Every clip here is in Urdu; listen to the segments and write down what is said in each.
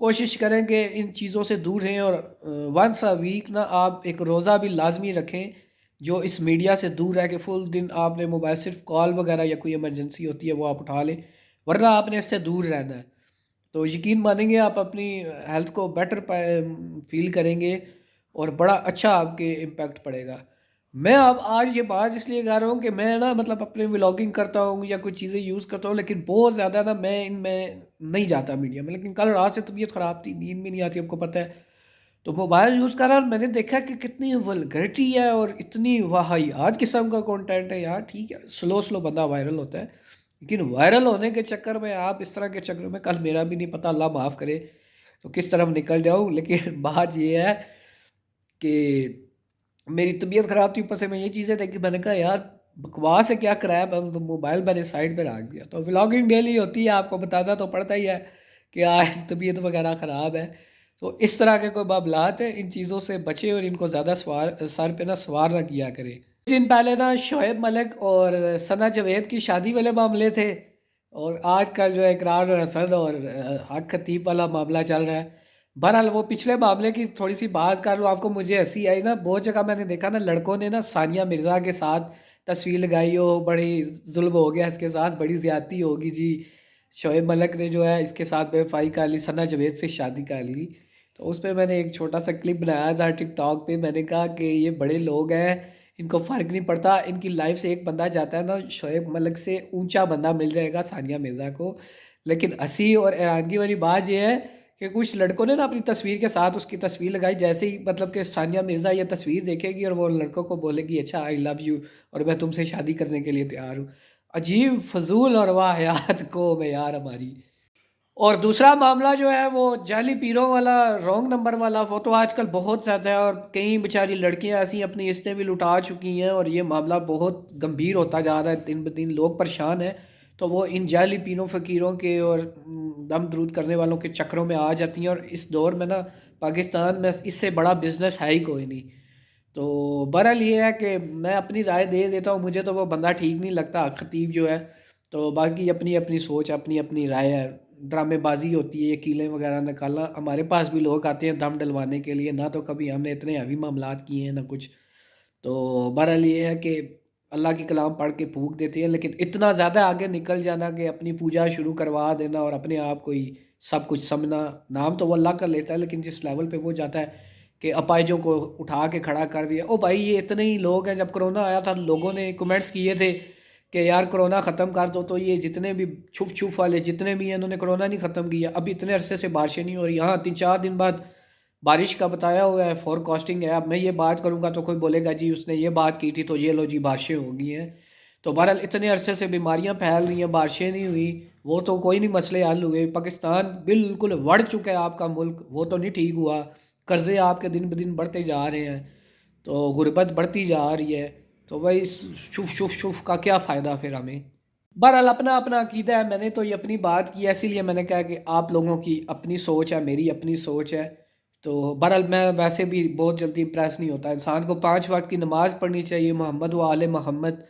کوشش کریں کہ ان چیزوں سے دور رہیں، اور ونس اے ویک نا آپ ایک روزہ بھی لازمی رکھیں جو اس میڈیا سے دور ہے، کہ فل دن آپ نے موبائل صرف کال وغیرہ یا کوئی ایمرجنسی ہوتی ہے وہ آپ اٹھا لیں، ورنہ آپ نے اس سے دور رہنا ہے۔ تو یقین مانیں گے آپ اپنی ہیلتھ کو بیٹر فیل کریں گے، اور بڑا اچھا آپ کے امپیکٹ پڑے گا۔ میں اب آج یہ بات اس لیے کر رہا ہوں کہ میں نا مطلب اپنے ولاگنگ کرتا ہوں یا کوئی چیزیں یوز کرتا ہوں، لیکن بہت زیادہ نا میں ان میں نہیں جاتا میڈیا میں، لیکن کل رات سے طبیعت خراب تھی، نیند بھی نہیں آتی، آپ کو پتہ ہے، تو موبائل یوز کر رہا اور میں نے دیکھا کہ کتنی ولگرٹی ہے اور اتنی واہیات قسم کا کانٹینٹ ہے یار۔ ٹھیک ہے سلو بندہ وائرل ہوتا ہے، لیکن وائرل ہونے کے چکر میں آپ اس طرح کے چکر میں، کل میرا بھی نہیں پتہ، اللہ معاف کرے تو کس طرف نکل جاؤں، لیکن بات یہ ہے کہ میری طبیعت خراب تھی، اوپر سے میں یہ چیزیں دیکھی، میں نے کہا یار بکواس ہے کیا کرایا، موبائل میں نے سائڈ پہ رکھ دیا۔ تو ولاگنگ ڈیلی ہوتی ہے، آپ کو بتانا تو پڑتا ہی ہے کہ آج طبیعت وغیرہ خراب ہے، تو اس طرح کے کوئی معاملات ہیں ان چیزوں سے بچے اور ان کو زیادہ سر پہ نہ سوار نہ کیا کرے۔ کچھ دن پہلے نا شعیب ملک اور ثنا جاوید کی شادی والے معاملے تھے، اور آج کل جو ہے اقرار حسن اور حق خطیب والا معاملہ چل رہا ہے۔ بہرحال وہ پچھلے معاملے کی تھوڑی سی بات کر لوں آپ کو، مجھے ہنسی آئی نا، بہت جگہ میں نے دیکھا نا لڑکوں نے نا ثانیہ مرزا کے ساتھ تصویر لگائی ہو، بڑی ظلم ہو گیا اس کے ساتھ، بڑی زیادتی ہوگی جی، شعیب ملک نے جو ہے اس کے ساتھ بے وفائی کر لی، ثنا جاوید سے شادی کر لی۔ تو اس پہ میں نے ایک چھوٹا سا کلپ بنایا تھا ٹک ٹاک پہ، میں نے کہا کہ یہ بڑے لوگ ہیں، ان کو فرق نہیں پڑتا، ان کی لائف سے ایک بندہ جاتا ہے نا شعیب ملک سے اونچا بندہ مل جائے گا ثانیہ مرزا کو۔ لیکن ہنسی اور حیرانگی والی بات یہ ہے کہ کچھ لڑکوں نے نا اپنی تصویر کے ساتھ اس کی تصویر لگائی، جیسے ہی مطلب کہ ثانیہ مرزا یہ تصویر دیکھے گی اور وہ لڑکوں کو بولے گی اچھا آئی لو یو اور میں تم سے شادی کرنے کے لیے تیار ہوں۔ عجیب فضول اور واہیات قوم ہے یار ہماری۔ اور دوسرا معاملہ جو ہے وہ جعلی پیروں والا، رونگ نمبر والا، وہ تو آج کل بہت زیادہ ہے، اور کئی بیچاری لڑکیاں ایسی اپنی عزتیں بھی لٹا چکی ہیں، اور یہ معاملہ بہت گمبھیر ہوتا جا رہا ہے، دن بدن لوگ پریشان ہیں، تو وہ ان جعلی پیروں فقیروں کے اور دم درود کرنے والوں کے چکروں میں آ جاتی ہیں، اور اس دور میں نا پاکستان میں اس سے بڑا بزنس ہے ہی کوئی نہیں۔ تو بہرحال یہ ہے کہ میں اپنی رائے دے دیتا ہوں، مجھے تو وہ بندہ ٹھیک نہیں لگتا خطیب جو ہے، تو باقی اپنی اپنی سوچ، اپنی اپنی رائے ہے، ڈرامے بازی ہوتی ہے، یہ کیلیں وغیرہ نکالنا، ہمارے پاس بھی لوگ آتے ہیں دم ڈلوانے کے لیے، نہ تو کبھی ہم نے اتنے ہیوی معاملات کیے ہیں نہ کچھ، تو بہرحال یہ ہے کہ اللہ کی کلام پڑھ کے پھونک دیتے ہیں، لیکن اتنا زیادہ آگے نکل جانا کہ اپنی پوجا شروع کروا دینا اور اپنے آپ کو ہی سب کچھ سمجھنا، نام تو وہ اللہ کا لیتا ہے لیکن جس لیول پہ وہ جاتا ہے کہ اپائجوں کو اٹھا کے کھڑا کر دیا۔ او بھائی یہ اتنے ہی لوگ ہیں، جب کرونا آیا تھا لوگوں نے کمنٹس کیے تھے کہ یار کرونا ختم کر دو، تو یہ جتنے بھی چھپ چھپ والے جتنے بھی ہیں انہوں نے کرونا نہیں ختم کیا، ابھی اتنے عرصے سے بارشیں نہیں ہو رہی، ہاں 3-4 دن بعد بارش کا بتایا ہوا ہے، فور کاسٹنگ ہے، اب میں یہ بات کروں گا تو کوئی بولے گا جی اس نے یہ بات کی تھی تو یہ لو جی بارشیں ہو گئی ہیں۔ تو بہرحال اتنے عرصے سے بیماریاں پھیل رہی ہیں، بارشیں نہیں ہوئی، وہ تو کوئی نہیں مسئلے حل ہوئے، پاکستان بالکل وڑ چکا ہے آپ کا ملک، وہ تو نہیں ٹھیک ہوا، قرضے آپ کے دن بدن بڑھتے جا رہے ہیں، تو غربت بڑھتی جا رہی ہے، تو بھائی شف شف شف کا کیا فائدہ پھر ہمیں۔ بہرحال اپنا اپنا عقیدہ ہے، میں نے تو یہ اپنی بات کی ہے، اسی لیے میں نے کہا کہ آپ لوگوں کی اپنی سوچ ہے، میری اپنی سوچ ہے، تو بہرحال میں ویسے بھی بہت جلدی امپریس نہیں ہوتا، انسان کو 5 وقت کی نماز پڑھنی چاہیے، محمد و آل محمد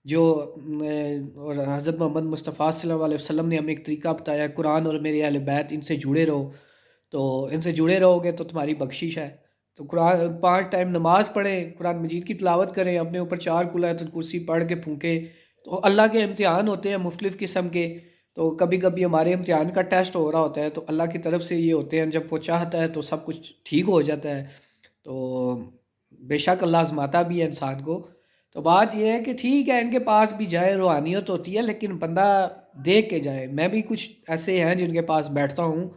جو اور حضرت محمد مصطفیٰ صلی اللہ علیہ وسلم نے ہمیں ایک طریقہ بتایا، قرآن اور میرے اہل بیت ان سے جڑے رہو، تو ان سے جڑے رہو گے تو تمہاری بخشش ہے، تو قرآن 5 ٹائم نماز پڑھیں، قرآن مجید کی تلاوت کریں، اپنے اوپر 4 آیت الکرسی پڑھ کے پھونکیں، تو اللہ کے امتحان ہوتے ہیں مختلف قسم کے، تو کبھی کبھی ہمارے امتحان کا ٹیسٹ ہو رہا ہوتا ہے تو اللہ کی طرف سے یہ ہوتے ہیں، جب وہ چاہتا ہے تو سب کچھ ٹھیک ہو جاتا ہے، تو بے شک اللہ آزماتا بھی ہے انسان کو۔ تو بات یہ ہے کہ ٹھیک ہے ان کے پاس بھی جائے، روحانیت ہوتی ہے لیکن بندہ دیکھ کے جائے، میں بھی کچھ ایسے ہیں جن کے پاس بیٹھتا ہوں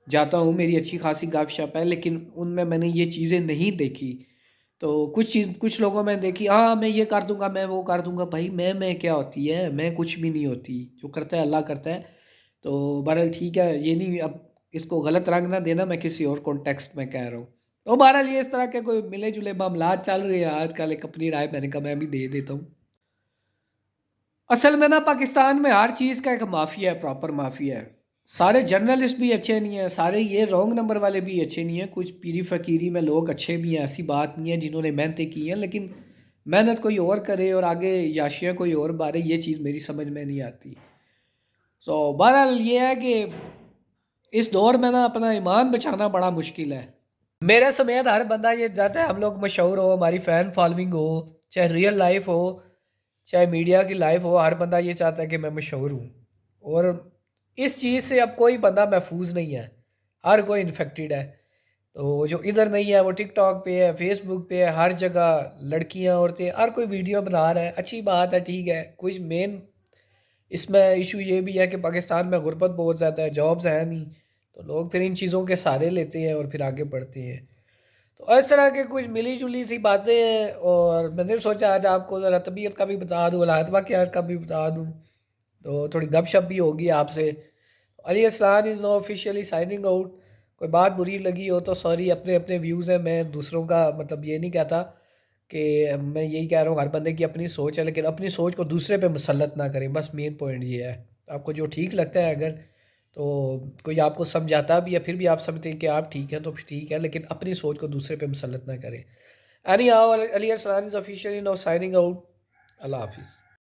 جاتا ہوں، میری اچھی خاصی گپ شپ ہے، لیکن ان میں نے یہ چیزیں نہیں دیکھی، تو کچھ لوگوں میں دیکھی، ہاں میں یہ کر دوں گا، میں وہ کر دوں گا، بھائی میں کیا ہوتی ہے، میں کچھ بھی نہیں ہوتی، جو کرتا ہے اللہ کرتا ہے، تو بہرحال ٹھیک ہے، یہ نہیں اب اس کو غلط رنگ نہ دینا، میں کسی اور کانٹیکسٹ میں کہہ رہا ہوں، تو بہرحال یہ اس طرح کے کوئی ملے جلے معاملات چل رہے ہیں آج کل، ایک اپنی رائے میں نے کہا میں بھی دے دیتا ہوں۔ اصل میں نا پاکستان میں ہر چیز کا ایک مافیا ہے، پراپر مافیا ہے، سارے جرنلسٹ بھی اچھے نہیں ہیں، سارے یہ رونگ نمبر والے بھی اچھے نہیں ہیں، کچھ پیری فقیری میں لوگ اچھے بھی ہیں، ایسی بات نہیں ہے، جنہوں نے محنتیں کی ہیں، لیکن محنت کوئی اور کرے اور آگے یاشیاں کوئی اور بارے، یہ چیز میری سمجھ میں نہیں آتی۔ سو بہرحال یہ ہے کہ اس دور میں نا اپنا ایمان بچانا بڑا مشکل ہے. میرے سمیت ہر بندہ یہ چاہتا ہے ہم لوگ مشہور ہو، ہماری فین فالوئنگ ہو، چاہے ریئل لائف ہو چاہے میڈیا کی لائف ہو، ہر بندہ یہ چاہتا ہے کہ میں مشہور ہوں. اور اس چیز سے اب کوئی بندہ محفوظ نہیں ہے، ہر کوئی انفیکٹڈ ہے. تو جو ادھر نہیں ہے وہ ٹک ٹاک پہ ہے، فیس بک پہ ہے، ہر جگہ لڑکیاں عورتیں ہر کوئی ویڈیو بنا رہا ہے. اچھی بات ہے، ٹھیک ہے. کچھ مین اس میں ایشو یہ بھی ہے کہ پاکستان میں غربت بہت زیادہ ہے، جابز ہیں نہیں، تو لوگ پھر ان چیزوں کے سہارے لیتے ہیں اور پھر آگے بڑھتے ہیں. تو اس طرح کے کچھ ملی جلی سی باتیں ہیں. اور میں نے سوچا آج آپ کو ذرا طبیعت کا بھی بتا دوں، حالات واقعات کا بھی بتا دوں، تو تھوڑی گپ شپ بھی ہوگی آپ سے. علی اسلان از نو آفیشیلی سائننگ آؤٹ. کوئی بات بری لگی ہو تو سوری، اپنے اپنے ویوز ہیں، میں دوسروں کا مطلب یہ نہیں کہتا کہ میں یہی کہہ رہا ہوں ہر بندے کی اپنی سوچ ہے، لیکن اپنی سوچ کو دوسرے پہ مسلط نہ کریں. بس مین پوائنٹ یہ ہے. آپ کو جو ٹھیک لگتا ہے، اگر تو کوئی آپ کو سمجھاتا بھی ہے پھر بھی آپ سمجھتے ہیں کہ آپ ٹھیک ہیں تو پھر ٹھیک ہے، لیکن اپنی سوچ کو دوسرے پہ مسلط نہ کریں. Anyhow, Ali Arsalan is officially now signing out. اللہ حافظ.